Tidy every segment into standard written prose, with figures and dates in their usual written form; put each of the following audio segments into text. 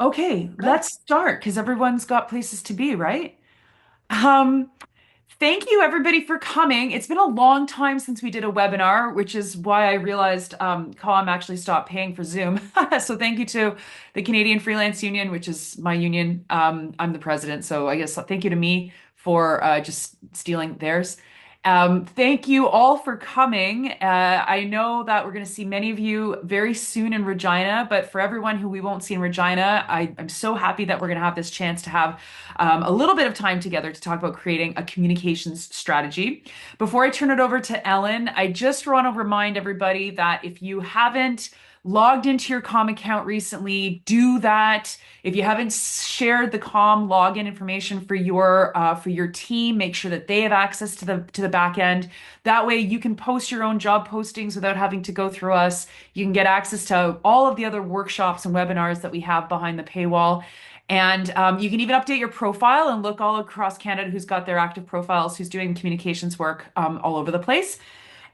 Okay, Good. let's start because everyone's got places to be, right? Um, Thank you everybody for coming. It's been a long time since we did a webinar, which is why I realized Calm actually stopped paying for Zoom. So thank you to the Canadian Freelance Union, which is my union. I'm the president, so I guess thank you to me for just stealing theirs. Thank you all for coming. I know that we're going to see many of you very soon in Regina, but for everyone who we won't see in Regina, I'm so happy that we're going to have this chance to have a little bit of time together to talk about creating a communications strategy. Before I turn it over to Ellen, I just want to remind everybody that if you haven't logged into your Calm account recently, do that. If you haven't shared the Calm login information for your team, make sure that they have access to the back end. That way, you can post your own job postings without having to go through us. You can get access to all of the other workshops and webinars that we have behind the paywall. And you can even update your profile and look all across Canada who's got their active profiles, who's doing communications work all over the place.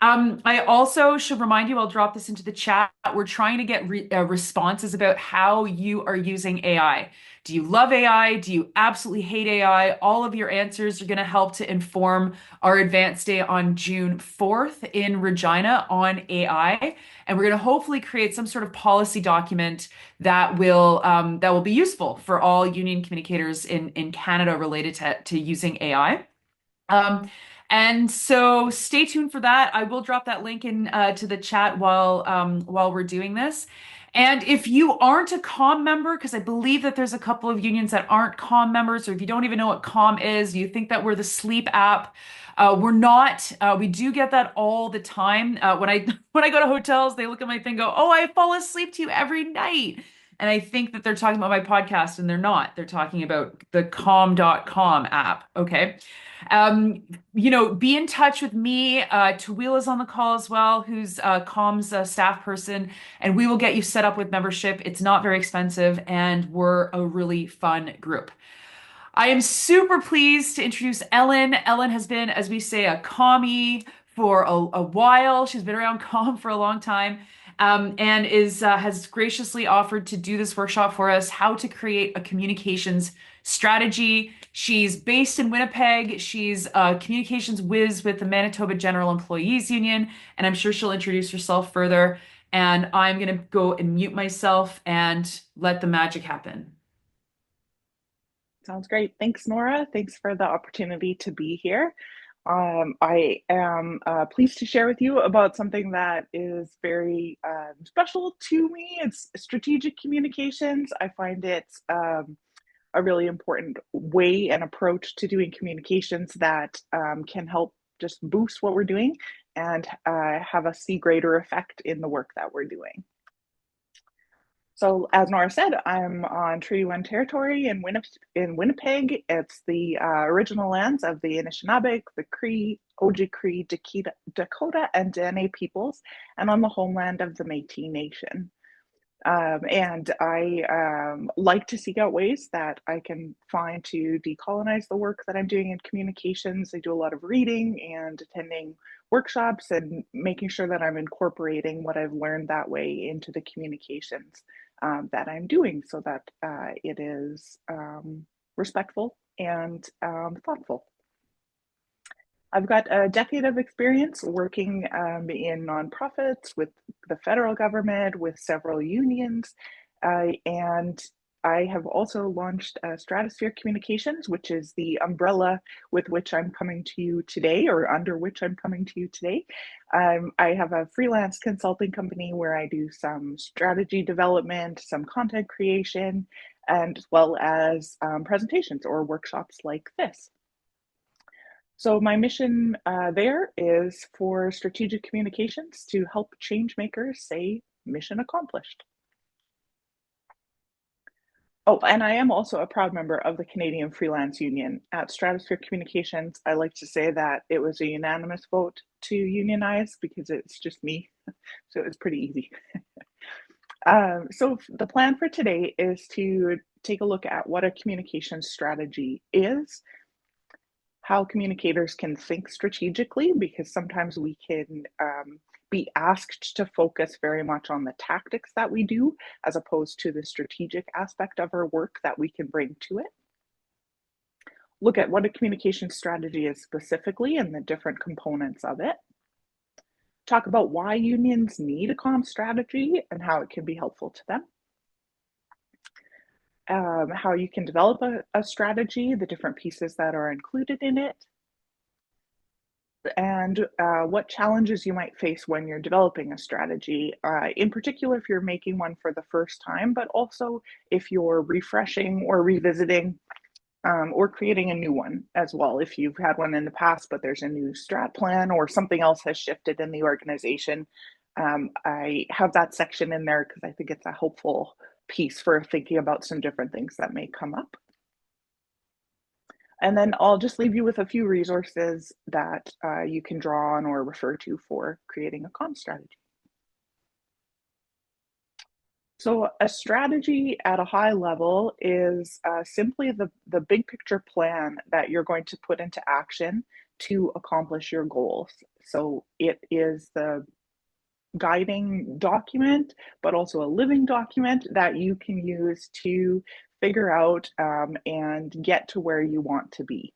I also should remind you, I'll drop this into the chat. We're trying to get responses about how you are using AI. Do you love AI? Do you absolutely hate AI? All of your answers are going to help to inform our advanced day on June 4th in Regina on AI. And we're going to hopefully create some sort of policy document that will be useful for all union communicators in Canada related to using AI. Um, and so stay tuned for that. I will drop that link in to the chat while we're doing this. And if you aren't a COM member, because I believe that there's a couple of unions that aren't COM members, or if you don't even know what COM is, you think that we're the sleep app. We're not. We do get that all the time. When I when I go to hotels, they look at my thing, and go, "Oh, I fall asleep to you every night." And I think that they're talking about my podcast, and they're not. They're talking about the calm.com app. Okay. Um, be in touch with me. Tawil is on the call as well, who's Com's staff person, and we will get you set up with membership. It's not very expensive, and we're a really fun group. I am super pleased to introduce Ellen. Ellen has been, as we say, a commie for a while. She's been around Com for a long time. And is has graciously offered to do this workshop for us, how to create a communications strategy. She's based in Winnipeg. She's a communications whiz with the Manitoba General Employees Union, and I'm sure she'll introduce herself further. And I'm going to go and mute myself and let the magic happen. Sounds great. Thanks, Nora. Thanks for the opportunity to be here. I am pleased to share with you about something that is very special to me. It's strategic communications. I find it a really important way and approach to doing communications that can help just boost what we're doing and have us see greater effect in the work that we're doing. So, as Nora said, I'm on Treaty 1 territory in Winnipeg. It's the original lands of the Anishinaabe, the Cree, Ojibwe, Dakota, and Dene peoples, and on the homeland of the Métis Nation. And I like to seek out ways that I can find to decolonize the work that I'm doing in communications. I do a lot of reading and attending workshops and making sure that I'm incorporating what I've learned that way into the communications that I'm doing so that it is respectful and thoughtful. I've got a decade of experience working in nonprofits with the federal government, with several unions, and I have also launched Stratosphere Communications, which is the umbrella with which I'm coming to you today, or under which I'm coming to you today. I have a freelance consulting company where I do some strategy development, some content creation, and as well as presentations or workshops like this. So my mission there is for strategic communications to help change makers say mission accomplished. Oh, and I am also a proud member of the Canadian Freelance Union. At Stratosphere Communications, I like to say that it was a unanimous vote to unionize because it's just me. So it's pretty easy. So the plan for today is to take a look at what a communication strategy is, how communicators can think strategically, because sometimes we can be asked to focus very much on the tactics that we do as opposed to the strategic aspect of our work that we can bring to it. Look at what a communication strategy is specifically and the different components of it. Talk about why unions need a comm strategy and how it can be helpful to them. How you can develop a strategy, the different pieces that are included in it, and what challenges you might face when you're developing a strategy, in particular if you're making one for the first time, but also if you're refreshing or revisiting or creating a new one as well. If you've had one in the past, but there's a new strat plan or something else has shifted in the organization, I have that section in there because I think it's a helpful piece for thinking about some different things that may come up. And then I'll just leave you with a few resources that you can draw on or refer to for creating a comm strategy. So a strategy at a high level is simply the big picture plan that you're going to put into action to accomplish your goals. So it is the guiding document, but also a living document that you can use to figure out and get to where you want to be.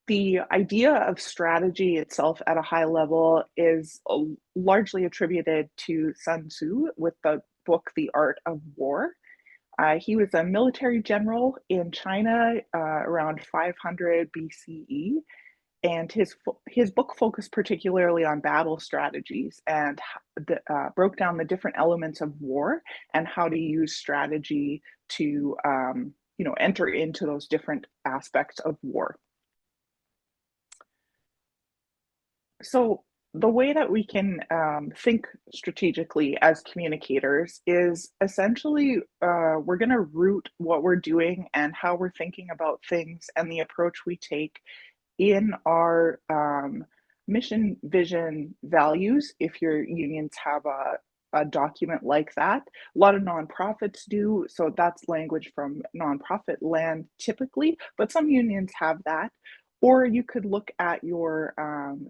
The idea of strategy itself at a high level is largely attributed to Sun Tzu with the book The Art of War. He was a military general in China around 500 BCE, and his book focused particularly on battle strategies and broke down the different elements of war and how to use strategy to enter into those different aspects of war. So the way that we can think strategically as communicators is essentially we're going to root what we're doing and how we're thinking about things and the approach we take in our mission, vision, values. If your unions have a document like that, a lot of nonprofits do, so that's language from nonprofit land typically, but some unions have that. Or you could look at your,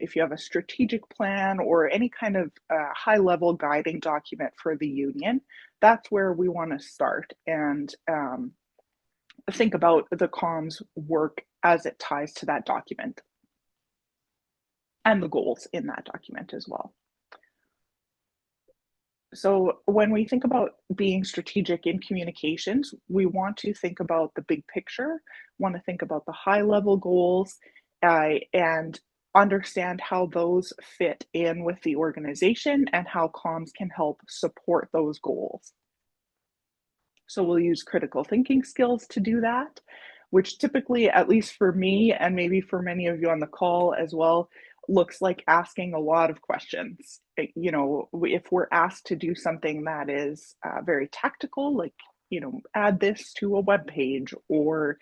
if you have a strategic plan or any kind of high level guiding document for the union, that's where we want to start and think about the comms work as it ties to that document and the goals in that document as well. So when we think about being strategic in communications, we want to think about the big picture, want to think about the high level goals, and understand how those fit in with the organization and how comms can help support those goals. So we'll use critical thinking skills to do that, which typically, at least for me, and maybe for many of you on the call as well, looks like asking a lot of questions. If we're asked to do something that is very tactical, like, add this to a web page or,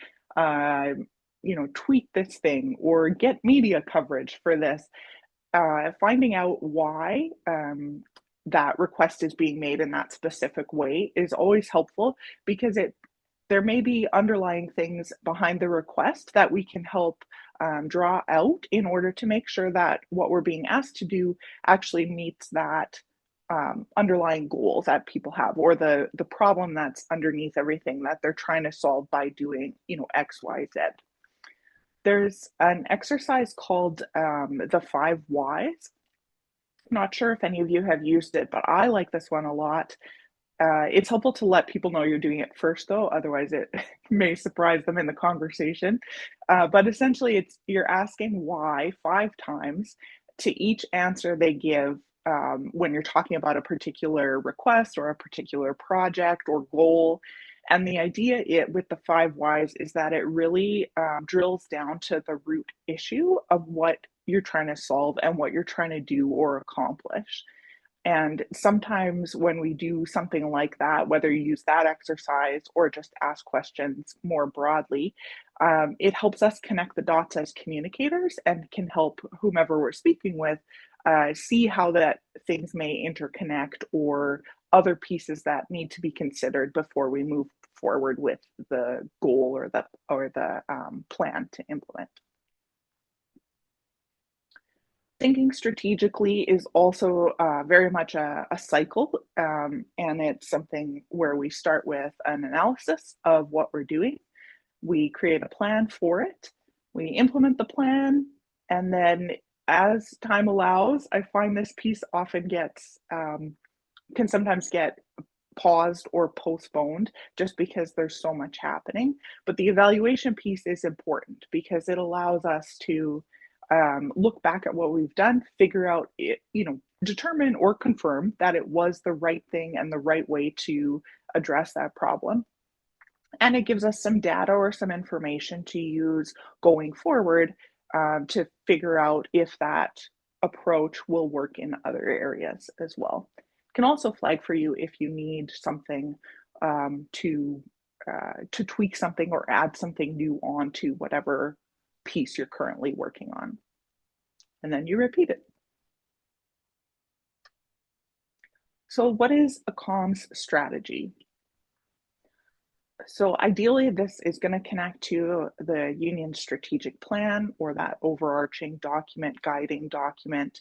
tweak this thing or get media coverage for this, finding out why that request is being made in that specific way is always helpful because there may be underlying things behind the request that we can help draw out in order to make sure that what we're being asked to do actually meets that underlying goal that people have, or the problem that's underneath everything that they're trying to solve by doing X, Y, Z. There's an exercise called the 5 whys. Not sure if any of you have used it, but I like this one a lot. It's helpful to let people know you're doing it first, though, otherwise it may surprise them in the conversation. But essentially, you're asking why 5 times to each answer they give when you're talking about a particular request or a particular project or goal. And the idea with the 5 whys is that it really drills down to the root issue of what you're trying to solve and what you're trying to do or accomplish. And sometimes when we do something like that, whether you use that exercise or just ask questions more broadly, it helps us connect the dots as communicators and can help whomever we're speaking with see how that things may interconnect or other pieces that need to be considered before we move forward with the goal or the plan to implement. Thinking strategically is also very much a cycle, and it's something where we start with an analysis of what we're doing. We create a plan for it, we implement the plan, and then as time allows, I find this piece often can sometimes get paused or postponed just because there's so much happening. But the evaluation piece is important because it allows us to look back at what we've done, figure out it, determine or confirm that it was the right thing and the right way to address that problem. And it gives us some data or some information to use going forward to figure out if that approach will work in other areas as well. It can also flag for you if you need something to tweak something or add something new on to whatever piece you're currently working on. And then you repeat it. So what is a comms strategy? So ideally, this is going to connect to the union strategic plan or that overarching document, guiding document.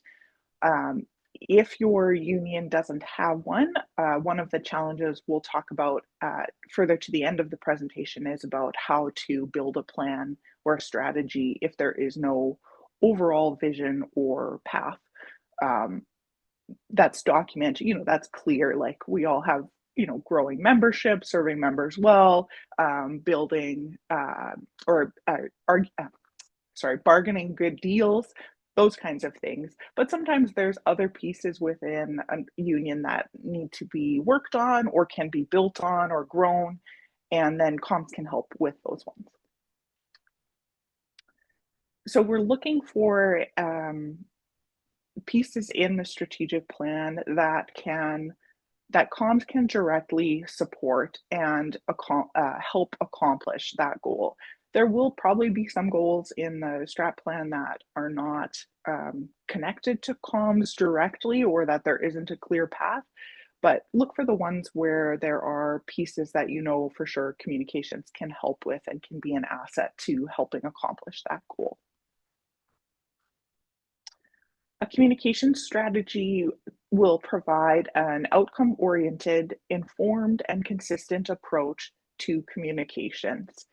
Um, if your union doesn't have one, one of the challenges we'll talk about further to the end of the presentation is about how to build a plan or a strategy if there is no overall vision or path. Um, that's documented, that's clear, like we all have, growing membership, serving members well, building or sorry, bargaining good deals, those kinds of things. But sometimes there's other pieces within a union that need to be worked on or can be built on or grown, and then comms can help with those ones. So we're looking for pieces in the strategic plan that comms can directly support and help accomplish that goal. There will probably be some goals in the strat plan that are not connected to comms directly or that there isn't a clear path, but look for the ones where there are pieces that for sure communications can help with and can be an asset to helping accomplish that goal. A communication strategy will provide an outcome-oriented, informed, and consistent approach to communications,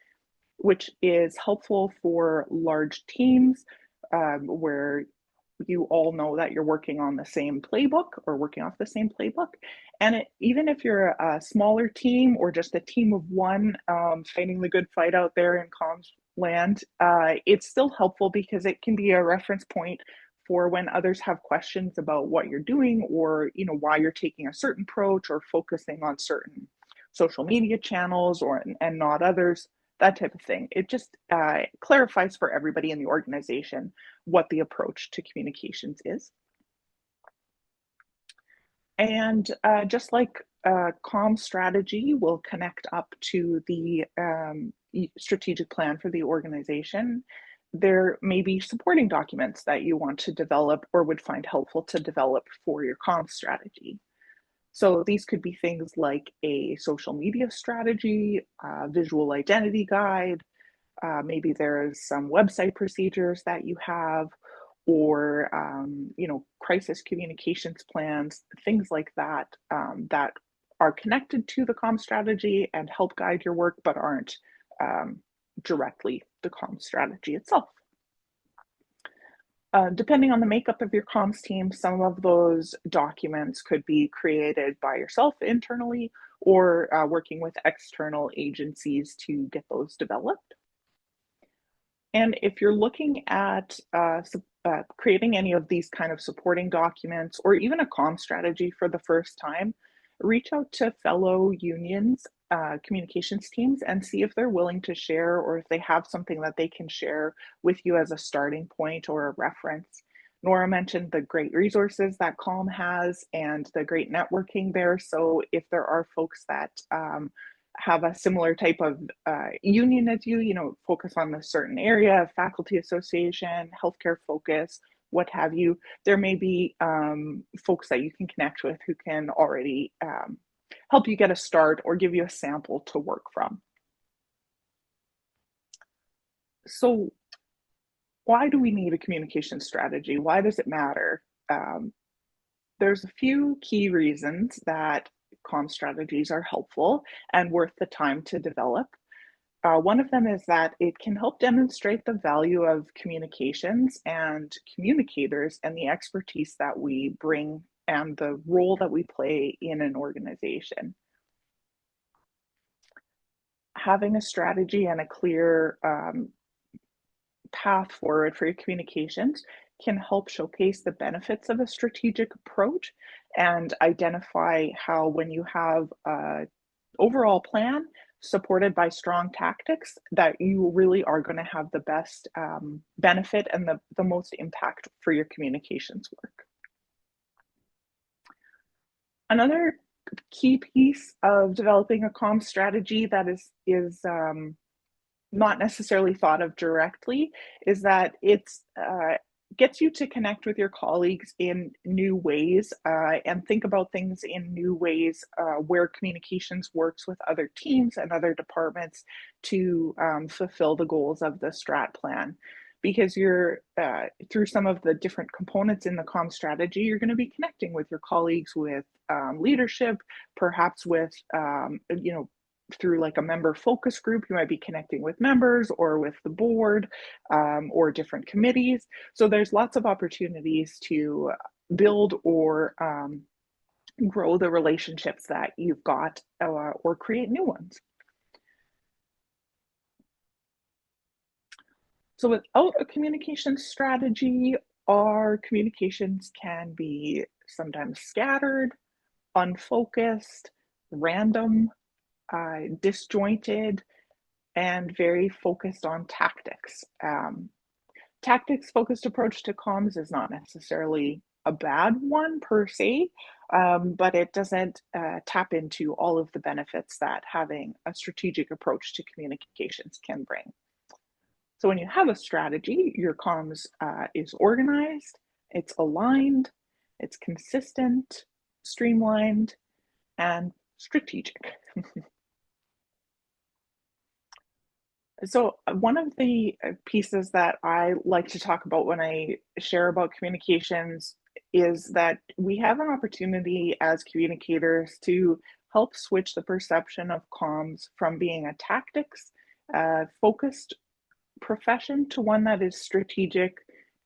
which is helpful for large teams where you all know that you're working on the same playbook or working off the same playbook. And even if you're a smaller team or just a team of one fighting the good fight out there in comms land, it's still helpful because it can be a reference point for when others have questions about what you're doing or why you're taking a certain approach or focusing on certain social media channels and not others, that type of thing. It just clarifies for everybody in the organization what the approach to communications is. And just like comm strategy will connect up to the strategic plan for the organization, there may be supporting documents that you want to develop or would find helpful to develop for your comm strategy. So these could be things like a social media strategy, visual identity guide, maybe there's some website procedures that you have, or crisis communications plans, things like that that are connected to the comm strategy and help guide your work, but aren't directly the comm strategy itself. Depending on the makeup of your comms team, some of those documents could be created by yourself internally or working with external agencies to get those developed. And if you're looking at creating any of these kind of supporting documents or even a comm strategy for the first time, reach out to fellow unions, communications teams, and see if they're willing to share or if they have something that they can share with you as a starting point or a reference. Nora mentioned the great resources that Calm has and the great networking there. So if there are folks that have a similar type of union as focus on a certain area, faculty association, healthcare focus, what have you, there may be folks that you can connect with who can already help you get a start or give you a sample to work from. So why do we need a communication strategy? Why does it matter? Um, there's a few key reasons that comm strategies are helpful and worth the time to develop. One of them is that it can help demonstrate the value of communications and communicators and the expertise that we bring and the role that we play in an organization. Having a strategy and a clear path forward for your communications can help showcase the benefits of a strategic approach and identify how, when you have a overall plan supported by strong tactics, that you really are going to have the best benefit and the most impact for your communications work. Another key piece of developing a comm strategy that is not necessarily thought of directly is that it's gets you to connect with your colleagues in new ways and think about things in new ways where communications works with other teams and other departments to fulfill the goals of the strat plan. Because you're through some of the different components in the comm strategy, you're going to be connecting with your colleagues, with leadership, perhaps with through like a member focus group, you might be connecting with members or with the board or different committees. So there's lots of opportunities to build or grow the relationships that you've got or create new ones. So without a communication strategy, our communications can be sometimes scattered, unfocused, random, disjointed, and very focused on tactics. Tactics focused approach to comms is not necessarily a bad one per se, but it doesn't tap into all of the benefits that having a strategic approach to communications can bring. So when you have a strategy, your comms is organized, it's aligned, it's consistent, streamlined, and strategic. So one of the pieces that I like to talk about when I share about communications is that we have an opportunity as communicators to help switch the perception of comms from being a tactics focused profession to one that is strategic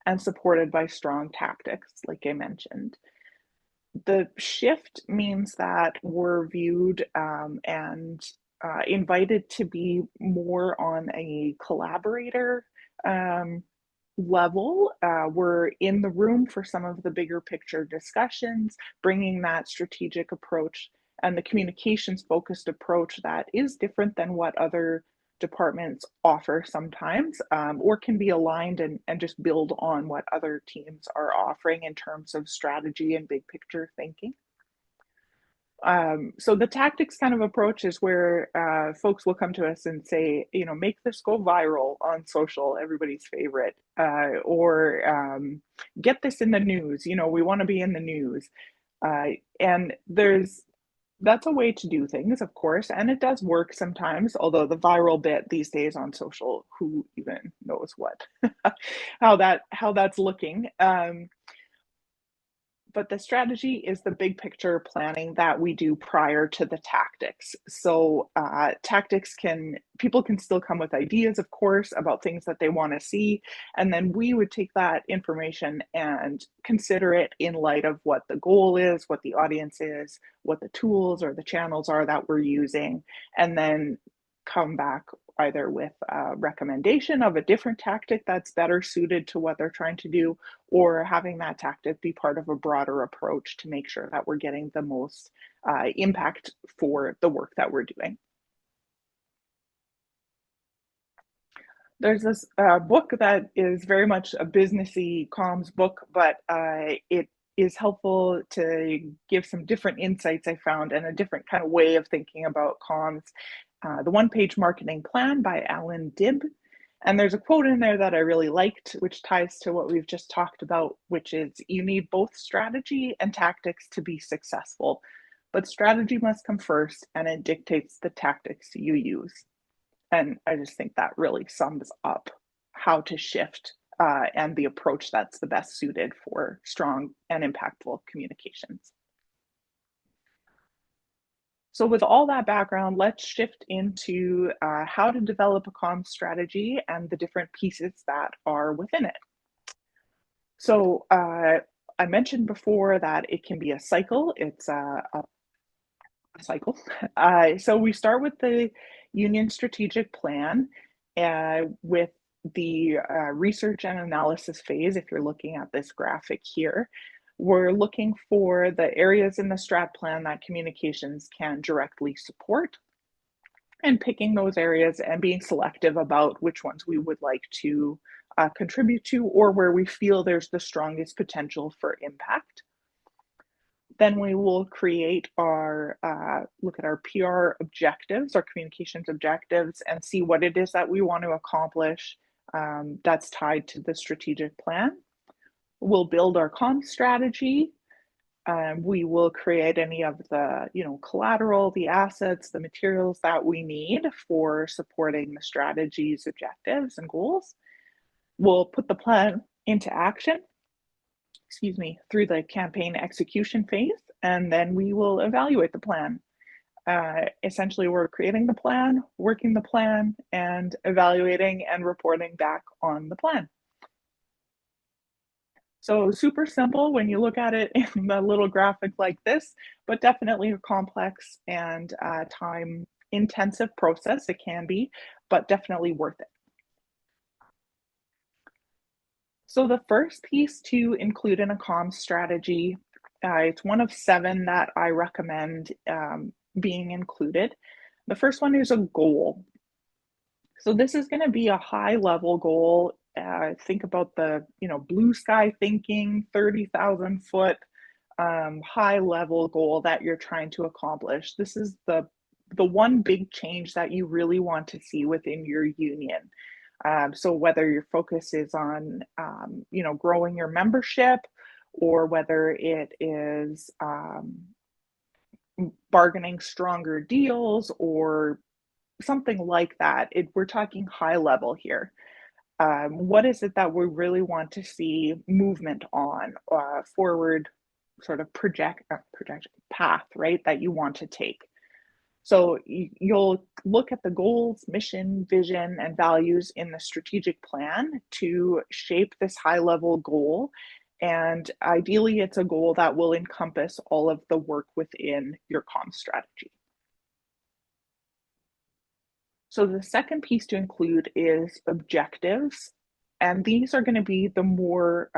and supported by strong tactics, like I mentioned. The shift means that we're viewed and invited to be more on a collaborator um, level. We're in the room for some of the bigger picture discussions, bringing that strategic approach and the communications focused approach that is different than what other departments offer sometimes, or can be aligned and just build on what other teams are offering in terms of strategy and big picture thinking. So the tactics kind of approach is where folks will come to us and say, make this go viral on social, everybody's favorite, or get this in the news. We want to be in the news, and that's a way to do things, of course, and it does work sometimes. Although the viral bit these days on social, who even knows what, how that's looking. But the strategy is the big picture planning that we do prior to the tactics. So people can still come with ideas, of course, about things that they want to see. And then we would take that information and consider it in light of what the goal is, what the audience is, what the tools or the channels are that we're using, and then come back either with a recommendation of a different tactic that's better suited to what they're trying to do, or having that tactic be part of a broader approach to make sure that we're getting the most impact for the work that we're doing. There's this book that is very much a businessy comms book, but it is helpful to give some different insights I found and a different kind of way of thinking about comms. The One-Page Marketing Plan by Alan Dibb. And there's a quote in there that I really liked, which ties to what we've just talked about, which is, you need both strategy and tactics to be successful, but strategy must come first and it dictates the tactics you use. And I just think that really sums up how to shift and the approach that's the best suited for strong and impactful communications. So with all that background, let's shift into how to develop a comms strategy and the different pieces that are within it. So I mentioned before that it can be a cycle. It's a cycle. So we start with the union strategic plan with the research and analysis phase. If you're looking at this graphic here, we're looking for the areas in the strat plan that communications can directly support and picking those areas and being selective about which ones we would like to contribute to or where we feel there's the strongest potential for impact. Then we will create our, look at our PR objectives, our communications objectives, and see what it is that we want to accomplish that's tied to the strategic plan. We'll build our comm strategy. We will create any of the, collateral, the assets, the materials that we need for supporting the strategy's objectives and goals. We'll put the plan into action, through the campaign execution phase, and then we will evaluate the plan. Essentially, we're creating the plan, working the plan, and evaluating and reporting back on the plan. So super simple when you look at it in a little graphic like this, but definitely a complex and time-intensive process. It can be, but definitely worth it. So the first piece to include in a comms strategy, it's one of 7 that I recommend being included. The first one is a goal. So this is going to be a high-level goal. Think about the blue sky thinking, 30,000 foot high-level goal that you're trying to accomplish. This is the one big change that you really want to see within your union. So whether your focus is on, growing your membership, or whether it is bargaining stronger deals or something like that, we're talking high level here. What is it that we really want to see movement on, forward sort of projection path, right, that you want to take? So you'll look at the goals, mission, vision, and values in the strategic plan to shape this high-level goal. And ideally, it's a goal that will encompass all of the work within your comm strategy. So the second piece to include is objectives. And these are going to be the more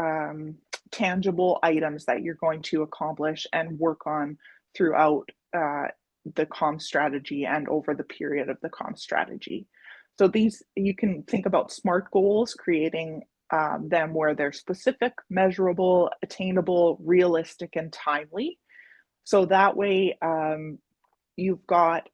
tangible items that you're going to accomplish and work on throughout the comm strategy and over the period of the comm strategy. So these, you can think about SMART goals, creating them where they're specific, measurable, attainable, realistic, and timely. So that way you've got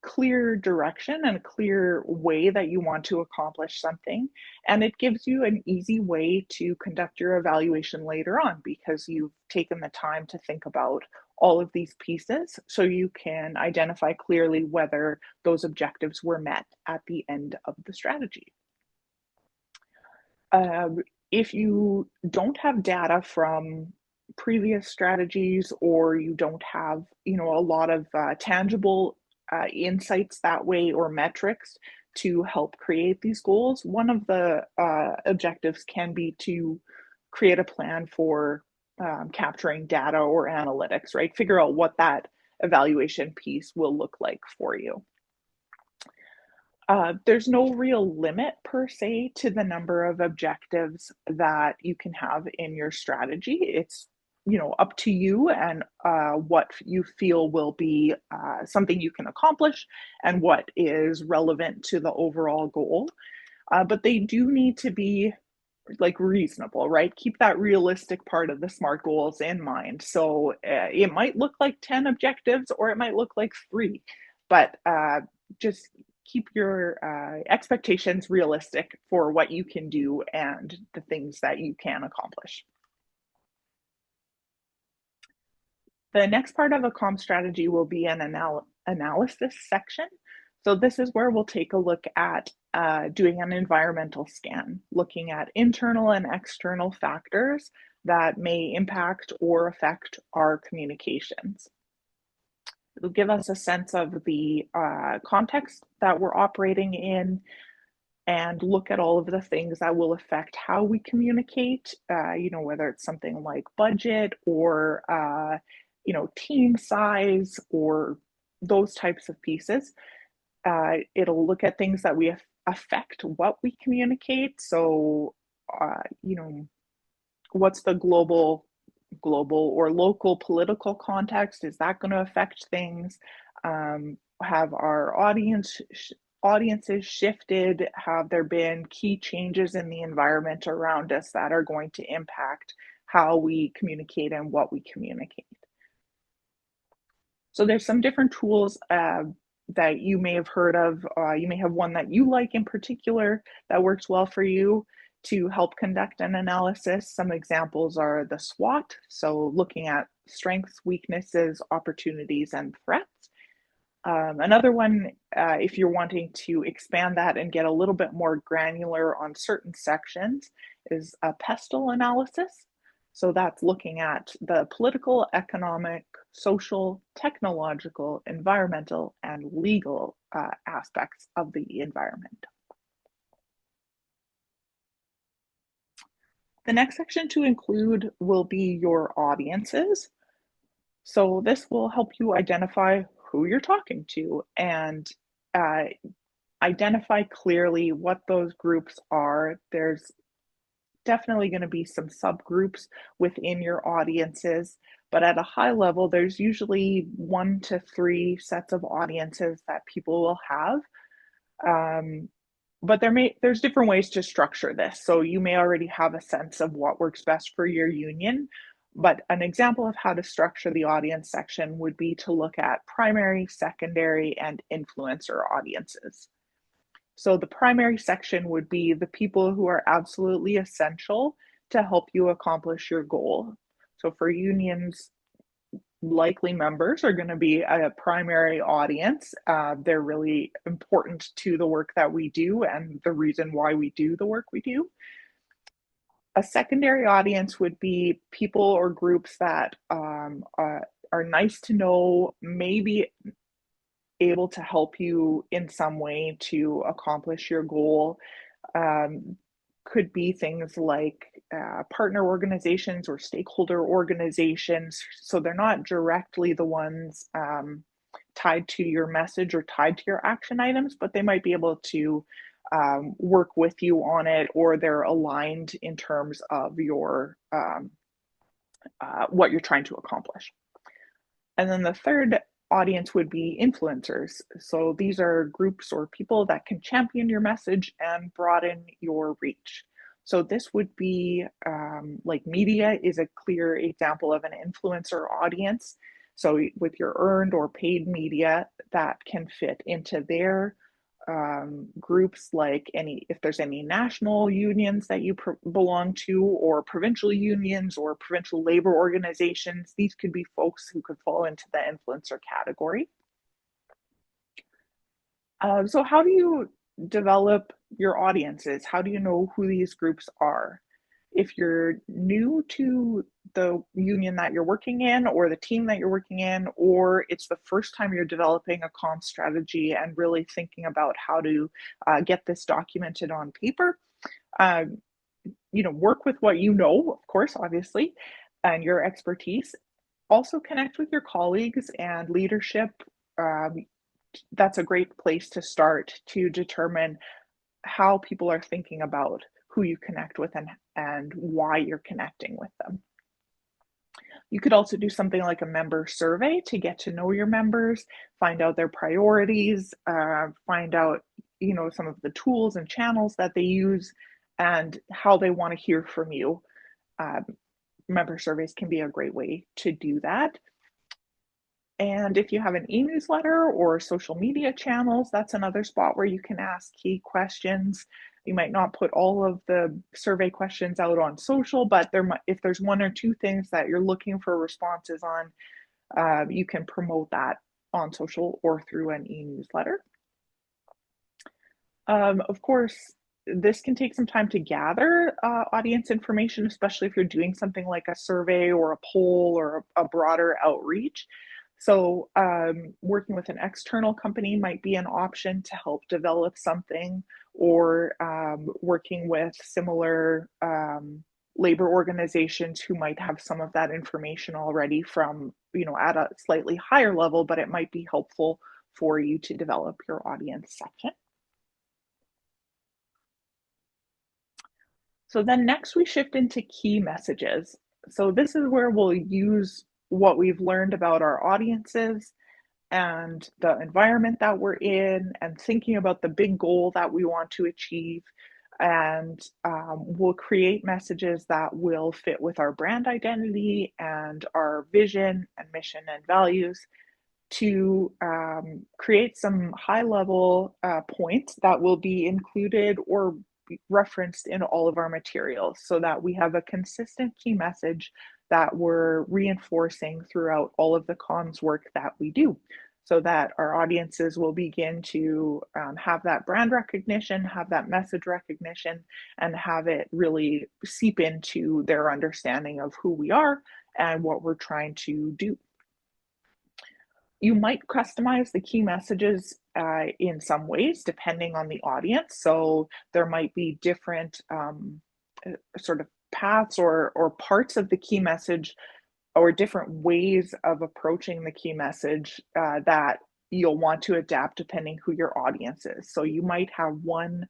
clear direction and a clear way that you want to accomplish something. And it gives you an easy way to conduct your evaluation later on because you've taken the time to think about all of these pieces so you can identify clearly whether those objectives were met at the end of the strategy. If you don't have data from previous strategies or you don't have, a lot of tangible insights that way or metrics to help create these goals, one of the objectives can be to create a plan for capturing data or analytics, right? Figure out what that evaluation piece will look like for you. There's no real limit per se to the number of objectives that you can have in your strategy. It's up to you and what you feel will be something you can accomplish and what is relevant to the overall goal. But they do need to be reasonable, right? Keep that realistic part of the SMART goals in mind. So it might look like 10 objectives or it might look like 3, but just keep your expectations realistic for what you can do and the things that you can accomplish. The next part of a comm strategy will be an analysis section. So this is where we'll take a look at doing an environmental scan, looking at internal and external factors that may impact or affect our communications. It'll give us a sense of the context that we're operating in and look at all of the things that will affect how we communicate, whether it's something like budget or, team size or those types of pieces. It'll look at things that we affect what we communicate. So, what's the global or local political context? Is that going to affect things? Have our audiences shifted? Have there been key changes in the environment around us that are going to impact how we communicate and what we communicate? So there's some different tools that you may have heard of. You may have one that you like in particular that works well for you to help conduct an analysis. Some examples are the SWOT, so looking at strengths, weaknesses, opportunities, and threats. Another one, if you're wanting to expand that and get a little bit more granular on certain sections, is a pestle analysis. So that's looking at the political, economic, social, technological, environmental, and legal aspects of the environment. The next section to include will be your audiences. So this will help you identify who you're talking to and uh, identify clearly what those groups are. There's definitely going to be some subgroups within your audiences, but at a high level, there's usually 1 to 3 sets of audiences that people will have. But there's different ways to structure this. So you may already have a sense of what works best for your union, but an example of how to structure the audience section would be to look at primary, secondary, and influencer audiences. So the primary section would be the people who are absolutely essential to help you accomplish your goal. So for unions, likely members are going to be a primary audience. They're really important to the work that we do and the reason why we do the work we do. A secondary audience would be people or groups that are nice to know, maybe able to help you in some way to accomplish your goal. Could be things like partner organizations or stakeholder organizations. So they're not directly the ones tied to your message or tied to your action items, but they might be able to work with you on it, or they're aligned in terms of your what you're trying to accomplish. And then the third audience would be influencers. So these are groups or people that can champion your message and broaden your reach. So this would be like media is a clear example of an influencer audience. So with your earned or paid media, that can fit into their groups, like if there's any national unions that you belong to, or provincial unions or provincial labor organizations. These could be folks who could fall into the influencer category. So how do you develop your audiences? How do you know who these groups are? If you're new to the union that you're working in or the team that you're working in, or it's the first time you're developing a comm strategy and really thinking about how to get this documented on paper, work with what you know, of course, obviously, and your expertise. Also connect with your colleagues and leadership. That's a great place to start to determine how people are thinking about who you connect with and why you're connecting with them. You could also do something like a member survey to get to know your members, find out their priorities, find out, some of the tools and channels that they use and how they want to hear from you. Member surveys can be a great way to do that. And if you have an e-newsletter or social media channels, that's another spot where you can ask key questions. You might not put all of the survey questions out on social, but if there's 1 or 2 things that you're looking for responses on, you can promote that on social or through an e-newsletter. Of course, this can take some time to gather audience information, especially if you're doing something like a survey or a poll or a broader outreach. So, working with an external company might be an option to help develop something, or working with similar labor organizations who might have some of that information already from, at a slightly higher level, but it might be helpful for you to develop your audience section. So then next we shift into key messages. So this is where we'll use what we've learned about our audiences and the environment that we're in, and thinking about the big goal that we want to achieve. And we'll create messages that will fit with our brand identity and our vision and mission and values, to create some high level points that will be included or referenced in all of our materials, so that we have a consistent key message that we're reinforcing throughout all of the comms work that we do, so that our audiences will begin to have that brand recognition, have that message recognition, and have it really seep into their understanding of who we are and what we're trying to do. You might customize the key messages in some ways depending on the audience. So there might be different sort of paths or parts of the key message, or different ways of approaching the key message that you'll want to adapt depending who your audience is. So you might have one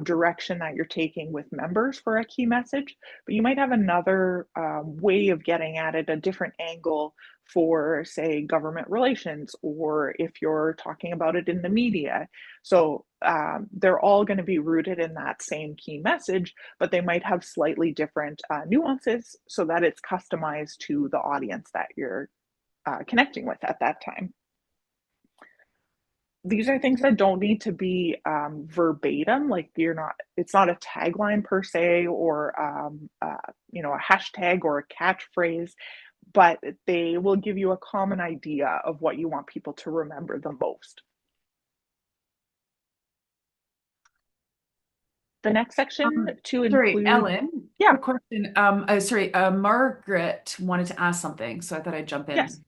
direction that you're taking with members for a key message, but you might have another way of getting at it, a different angle for, say, government relations, or if you're talking about it in the media. So they're all going to be rooted in that same key message, but they might have slightly different nuances, so that it's customized to the audience that you're connecting with at that time. These are things that don't need to be verbatim, like it's not a tagline per se, or a hashtag or a catchphrase, but they will give you a common idea of what you want people to remember the most. The next section to Sorry, include, Ellen, yeah, quick question. Sorry, Margaret wanted to ask something, so I thought I'd jump in. yes.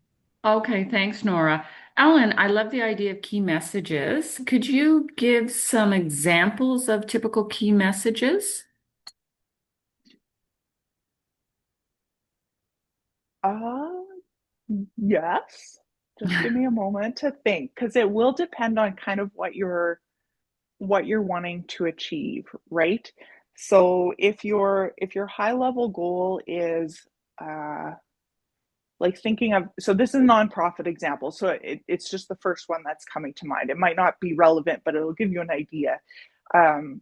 Okay, thanks, Nora. Ellen, I love the idea of key messages. Could you give some examples of typical key messages? Uh, yes. Just give me a moment to think, because it will depend on kind of what you're wanting to achieve, right? So if your high level goal is like thinking of, so this is a nonprofit example, so it's just the first one that's coming to mind. It might not be relevant, but it'll give you an idea.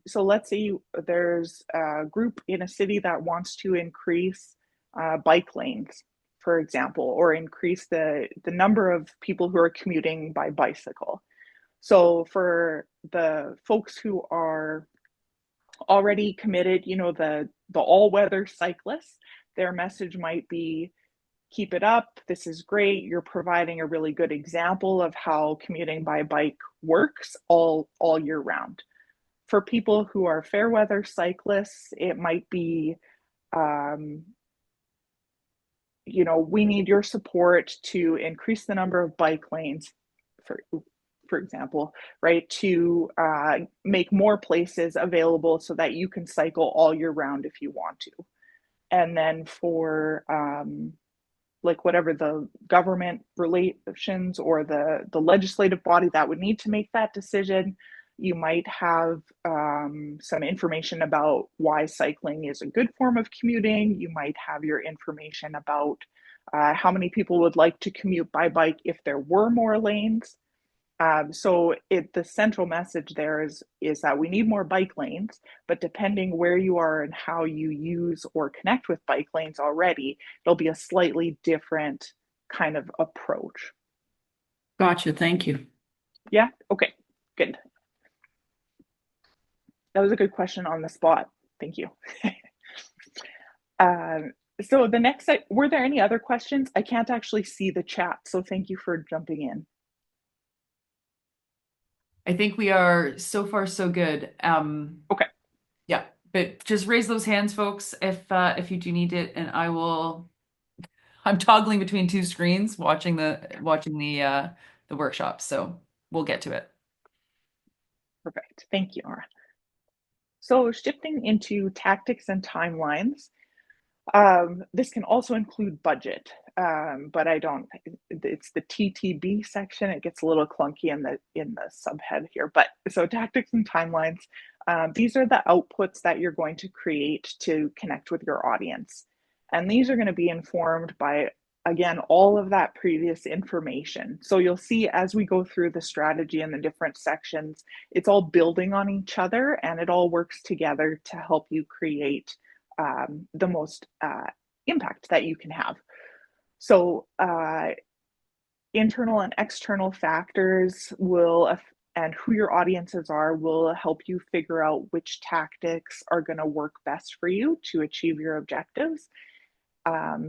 So let's say there's a group in a city that wants to increase bike lanes, for example, or increase the number of people who are commuting by bicycle. So for the folks who are already committed, the all-weather cyclists, their message might be, keep it up, this is great, you're providing a really good example of how commuting by bike works all year round. For people who are fair weather cyclists, it might be, we need your support to increase the number of bike lanes, for example, right? To make more places available so that you can cycle all year round if you want to. And then for like whatever the government relations or the legislative body that would need to make that decision, you might have some information about why cycling is a good form of commuting. You might have your information about how many people would like to commute by bike if there were more lanes. So the central message there is that we need more bike lanes, but depending where you are and how you use or connect with bike lanes already, there'll be a slightly different kind of approach. Gotcha, thank you. Yeah? Okay, good. That was a good question on the spot. Thank you. um, so the next, were there any other questions? I can't actually see the chat, so thank you for jumping in. I think we are so far so good. Okay, Yeah, but just raise those hands, folks, if you do need it, and I will. I'm toggling between two screens, watching the workshop, so we'll get to it. perfect. Thank you, Nora. So shifting into tactics and timelines, this can also include budget, but I don't. It's the TTB section. It gets a little clunky in the subhead here. But so tactics and timelines. These are the outputs that you're going to create to connect with your audience, and these are going to be informed by, again, all of that previous information. So you'll see as we go through the strategy and the different sections, it's all building on each other, and it all works together to help you create the most impact that you can have. So internal and external factors will, and who your audiences are, will help you figure out which tactics are going to work best for you to achieve your objectives.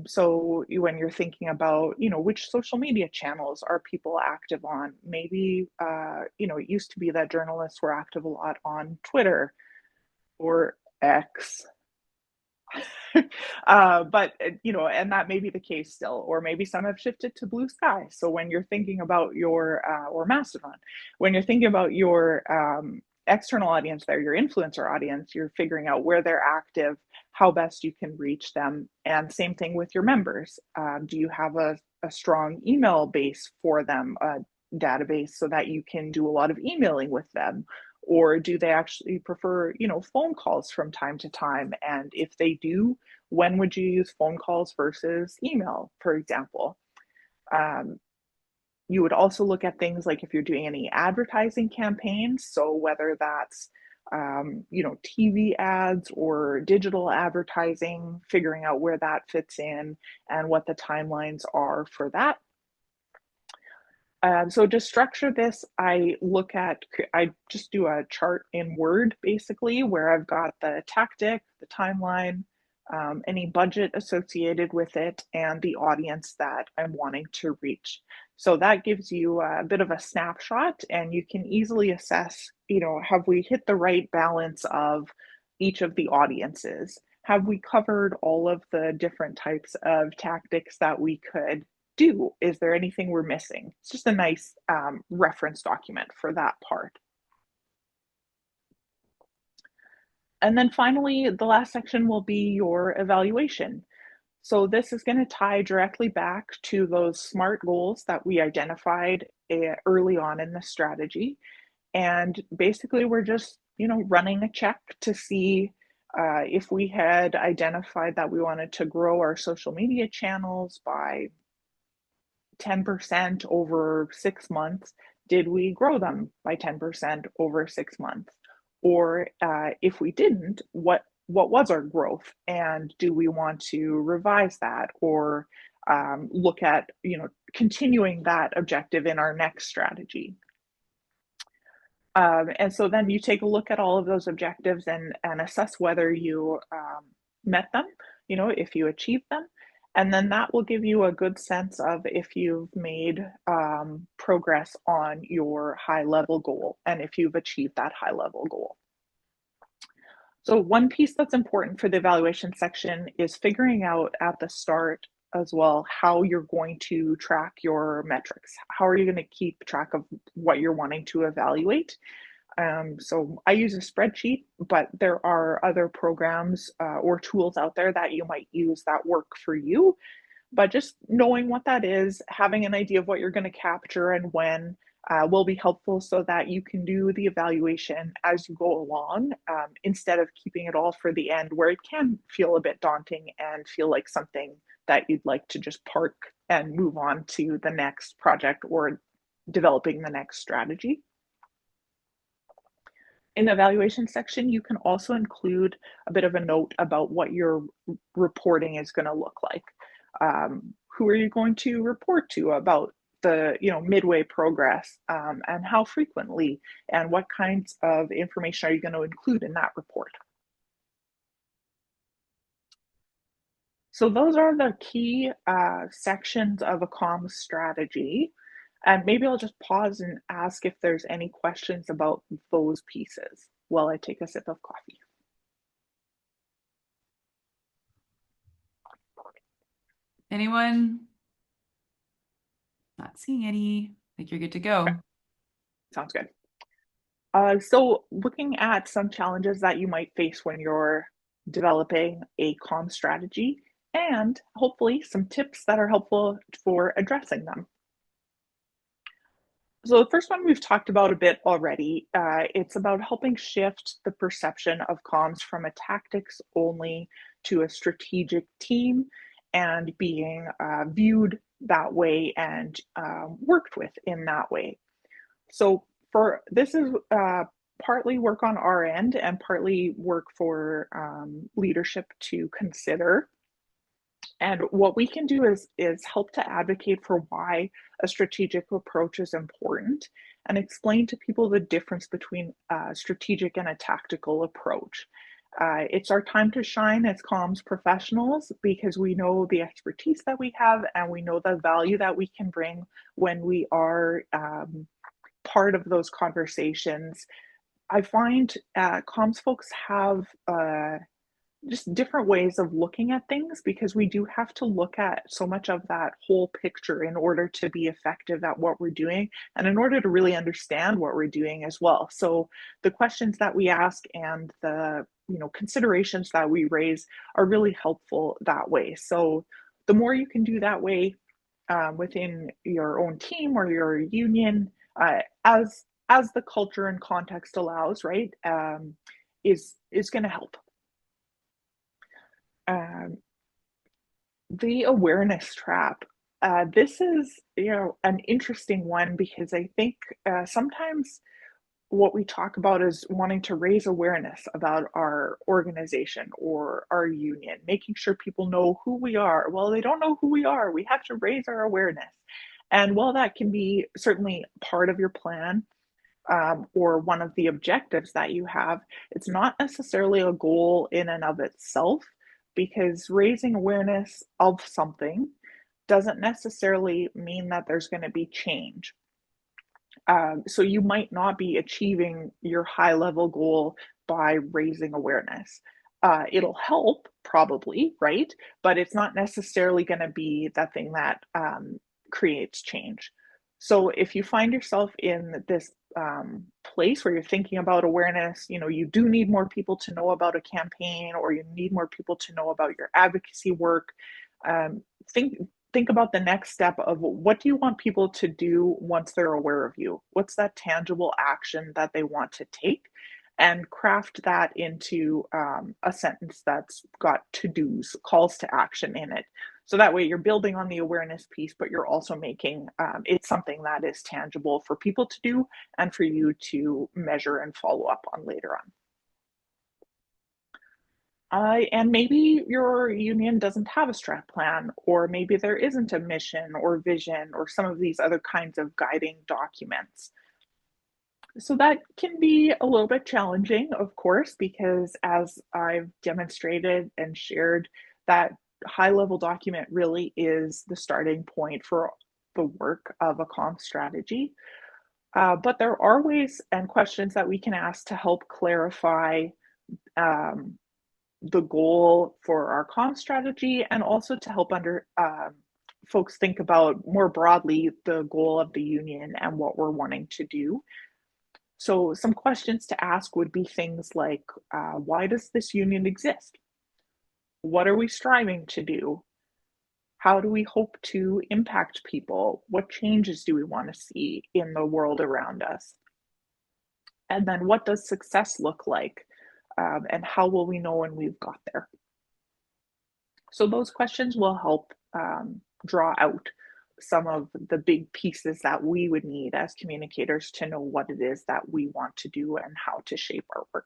So when you're thinking about, which social media channels are people active on, maybe, it used to be that journalists were active a lot on Twitter or X. But and that may be the case still, or maybe some have shifted to Blue Sky. So when you're thinking about your or Mastodon, when you're thinking about your external audience, there, your influencer audience, you're figuring out where they're active, how best you can reach them, and same thing with your members. Do you have a strong email base for them, a database, so that you can do a lot of emailing with them? Or do they actually prefer, phone calls from time to time? And if they do, when would you use phone calls versus email, for example? Um, you would also look at things like if you're doing any advertising campaigns, so whether that's TV ads or digital advertising, figuring out where that fits in and what the timelines are for that. So to structure this, I just do a chart in Word basically, where I've got the tactic, the timeline, any budget associated with it, and the audience that I'm wanting to reach. So that gives you a bit of a snapshot, and you can easily assess, have we hit the right balance of each of the audiences? Have we covered all of the different types of tactics that we could do? Is there anything we're missing? It's just a nice reference document for that part. And then finally, the last section will be your evaluation. So this is going to tie directly back to those SMART goals that we identified early on in the strategy. And basically, we're just, running a check to see if we had identified that we wanted to grow our social media channels by 10% over 6 months. Did we grow them by 10% over 6 months? Or if we didn't, what was our growth? And do we want to revise that or look at, continuing that objective in our next strategy? And so then you take a look at all of those objectives and assess whether you met them, if you achieved them. And then that will give you a good sense of if you've made progress on your high level goal and if you've achieved that high level goal. So one piece that's important for the evaluation section is figuring out at the start as well how you're going to track your metrics. How are you going to keep track of what you're wanting to evaluate? So I use a spreadsheet, but there are other programs or tools out there that you might use that work for you. But just knowing what that is, having an idea of what you're going to capture and when will be helpful so that you can do the evaluation as you go along instead of keeping it all for the end, where it can feel a bit daunting and feel like something that you'd like to just park and move on to the next project or developing the next strategy. In the evaluation section, you can also include a bit of a note about what your reporting is going to look like. Who are you going to report to about the midway progress, and how frequently, and what kinds of information are you going to include in that report? So those are the key sections of a comms strategy. And maybe I'll just pause and ask if there's any questions about those pieces while I take a sip of coffee. Anyone? Not seeing any. I think you're good to Okay, go. sounds good. So looking at some challenges that you might face when you're developing a comm strategy, and hopefully some tips that are helpful for addressing them. So the first one we've talked about a bit already. It's about helping shift the perception of comms from a tactics only to a strategic team and being viewed that way and worked with in that way. So for this is partly work on our end and partly work for leadership to consider. And what we can do is help to advocate for why a strategic approach is important and explain to people the difference between a strategic and a tactical approach. It's our time to shine as comms professionals because we know the expertise that we have and we know the value that we can bring when we are part of those conversations. I find comms folks have just different ways of looking at things because we do have to look at so much of that whole picture in order to be effective at what we're doing and in order to really understand what we're doing as well. So the questions that we ask and the considerations that we raise are really helpful that way. So the more you can do that way within your own team or your union, as the culture and context allows, right, is going to help. Um, the awareness trap. This is, an interesting one because I think sometimes what we talk about is wanting to raise awareness about our organization or our union, making sure people know who we are. Well, they don't know who we are. We have to raise our awareness. And while that can be certainly part of your plan, or one of the objectives that you have, it's not necessarily a goal in and of itself because raising awareness of something doesn't necessarily mean that there's going to be change. So you might not be achieving your high level goal by raising awareness. It'll help, probably, right? But it's not necessarily going to be that thing that creates change. So if you find yourself in this place where you're thinking about awareness, you do need more people to know about a campaign, or you need more people to know about your advocacy work. Um, think think about the next step of what do you want people to do once they're aware of you? What's that tangible action that they want to take? And craft that into a sentence that's got to-dos, calls to action in it. So that way you're building on the awareness piece, but you're also making it something that is tangible for people to do and for you to measure and follow up on later on. And maybe your union doesn't have a strat plan, or maybe there isn't a mission or vision or some of these other kinds of guiding documents. So that can be a little bit challenging, of course, because as I've demonstrated and shared, that high level document really is the starting point for the work of a comm strategy. But there are ways and questions that we can ask to help clarify um, the goal for our comm strategy and also to help folks think about more broadly the goal of the union and what we're wanting to do. So some questions to ask would be things like, why does this union exist? What are we striving to do? How do we hope to impact people? What changes do we want to see in the world around us? And then what does success look like? And how will we know when we've got there? So those questions will help draw out some of the big pieces that we would need as communicators to know what it is that we want to do and how to shape our work.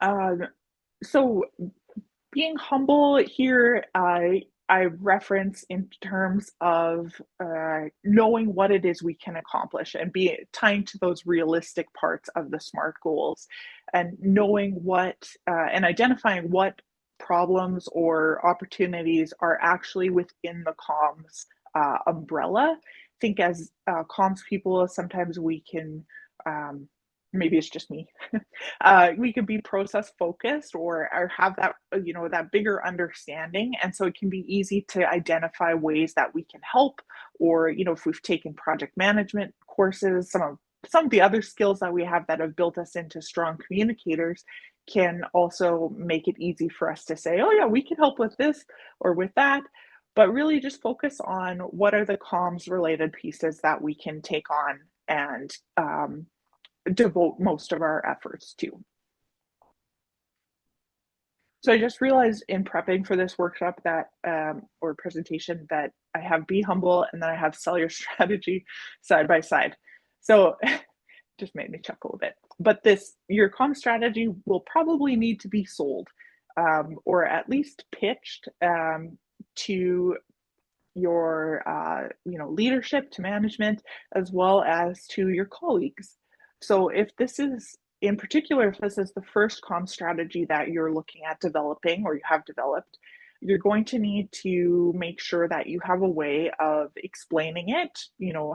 Um, so being humble here, I reference in terms of knowing what it is we can accomplish and be tying to those realistic parts of the SMART goals and knowing what and identifying what problems or opportunities are actually within the comms umbrella. I think as comms people, sometimes we can, maybe it's just me, we can be process focused or have that, that bigger understanding. And so it can be easy to identify ways that we can help, or, if we've taken project management courses, some of the other skills that we have that have built us into strong communicators can also make it easy for us to say, oh yeah, we can help with this or with that, but really just focus on what are the comms related pieces that we can take on and devote most of our efforts to. So I just realized in prepping for this workshop that, or presentation, that I have Be Humble and then I have Sell Your Strategy side by side. So just made me chuckle a bit. But your comm strategy will probably need to be sold, or at least pitched to your leadership, to management, as well as to your colleagues. So if this is, in particular, if this is the first comm strategy that you're looking at developing or you have developed, you're going to need to make sure that you have a way of explaining it,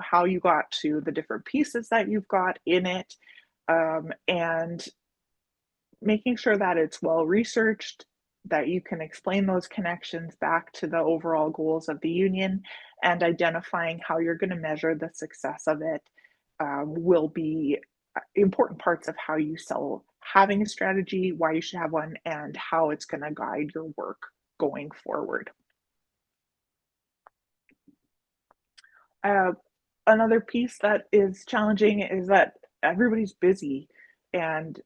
how you got to the different pieces that you've got in it, and making sure that it's well researched, that you can explain those connections back to the overall goals of the union, and identifying how you're going to measure the success of it will be important parts of how you sell having a strategy, why you should have one, and how it's going to guide your work going forward. Another piece that is challenging is that everybody's busy, and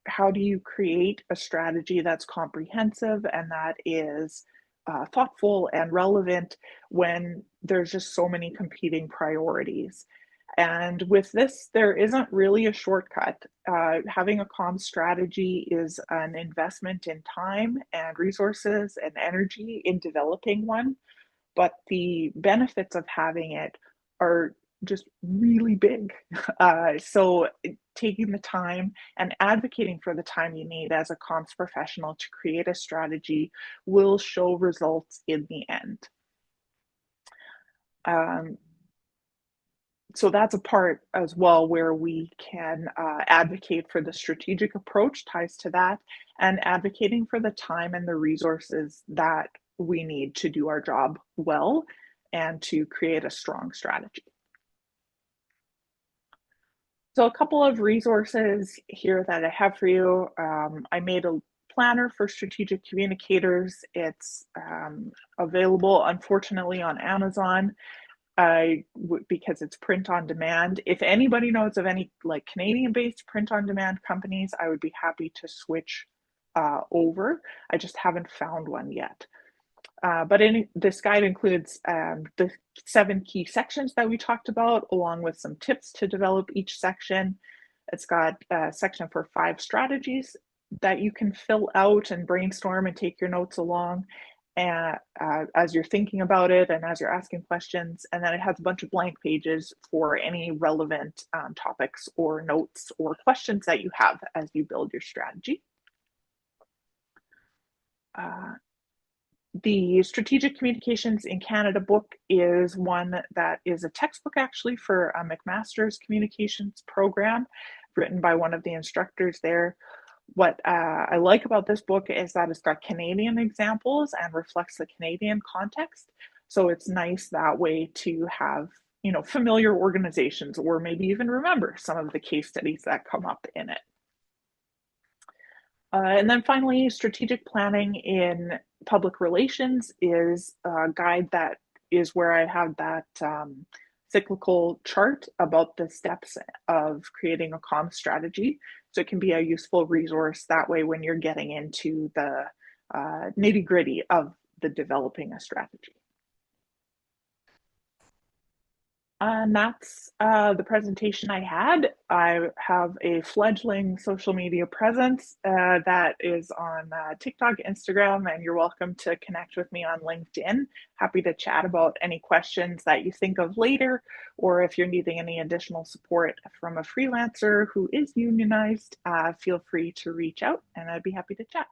how do you create a strategy that's comprehensive and that is thoughtful and relevant when there's just so many competing priorities? And with this, there isn't really a shortcut. Having a comm strategy is an investment in time and resources and energy in developing one, but the benefits of having it are just really big. So taking the time and advocating for the time you need as a comms professional to create a strategy will show results in the end. So that's a part as well where we can advocate for the strategic approach, ties to that, and advocating for the time and the resources that we need to do our job well and to create a strong strategy. So a couple of resources here that I have for you. I made a planner for strategic communicators. It's available, unfortunately, on Amazon because it's print on demand. If anybody knows of any Canadian-based print on demand companies, I would be happy to switch over. I just haven't found one yet. But this guide includes the 7 key sections that we talked about, along with some tips to develop each section. It's got a section for 5 strategies that you can fill out and brainstorm and take your notes along as you're thinking about it and as you're asking questions. And then it has a bunch of blank pages for any relevant topics or notes or questions that you have as you build your strategy. The Strategic Communications in Canada book is one that is a textbook actually for a McMaster's communications program written by one of the instructors there. What I like about this book is that it's got Canadian examples and reflects the Canadian context. So it's nice that way to have, familiar organizations, or maybe even remember some of the case studies that come up in it. And then finally, strategic planning in public relations is a guide that is where I have that cyclical chart about the steps of creating a comm strategy. So it can be a useful resource that way when you're getting into the nitty gritty of the developing a strategy. And that's the presentation I had. I have a fledgling social media presence that is on TikTok, Instagram, and you're welcome to connect with me on LinkedIn. Happy to chat about any questions that you think of later, or if you're needing any additional support from a freelancer who is unionized, feel free to reach out and I'd be happy to chat.